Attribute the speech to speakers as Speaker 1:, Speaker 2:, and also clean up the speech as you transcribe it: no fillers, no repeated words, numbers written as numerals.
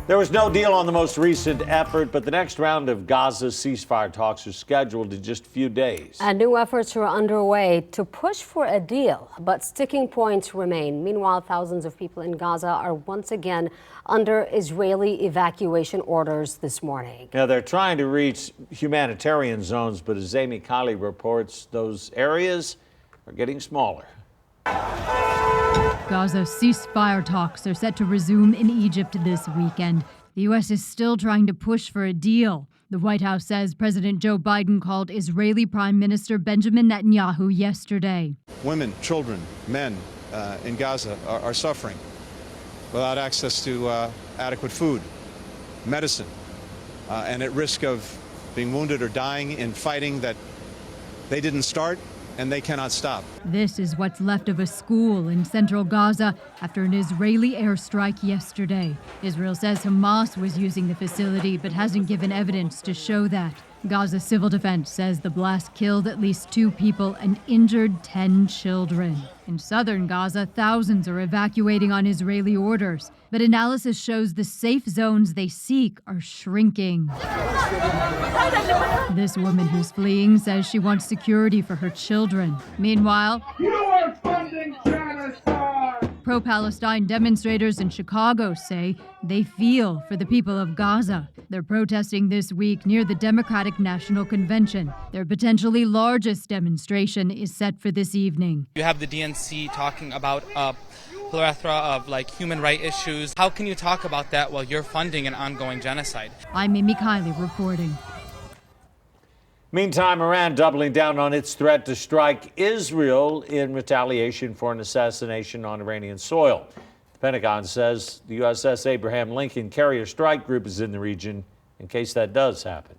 Speaker 1: There was no deal on the most recent effort, but the next round of Gaza ceasefire talks are scheduled in just a few days.
Speaker 2: And new efforts are underway to push for a deal, but sticking points remain. Meanwhile, thousands of people in Gaza are once again under Israeli evacuation orders this morning.
Speaker 1: Now, they're trying to reach humanitarian zones, but as Amy Kiley reports, those areas are getting smaller.
Speaker 3: Gaza ceasefire talks are set to resume in Egypt this weekend. The U.S. is still trying to push for a deal. The White House says President Joe Biden called Israeli Prime Minister Benjamin Netanyahu yesterday.
Speaker 4: Women, children, men in Gaza are suffering without access to adequate food, medicine, and at risk of being wounded or dying in fighting that they didn't start and they cannot stop.
Speaker 3: This is what's left of a school in central Gaza after an Israeli airstrike yesterday. Israel says Hamas was using the facility but hasn't given evidence to show that. Gaza Civil Defense says the blast killed at least 2 people and injured 10 children. In southern Gaza, thousands are evacuating on Israeli orders, but analysis shows the safe zones they seek are shrinking. This woman who's fleeing says she wants security for her children. Meanwhile,
Speaker 5: you are funding genocide!
Speaker 3: Pro-Palestine demonstrators in Chicago say they feel for the people of Gaza. They're protesting this week near the Democratic National Convention. Their potentially largest demonstration is set for this evening.
Speaker 6: You have the DNC talking about a plethora of human rights issues. How can you talk about that while you're funding an ongoing genocide?
Speaker 3: I'm Amy Kiley reporting.
Speaker 1: Meantime, Iran doubling down on its threat to strike Israel in retaliation for an assassination on Iranian soil. The Pentagon says the USS Abraham Lincoln carrier strike group is in the region in case that does happen.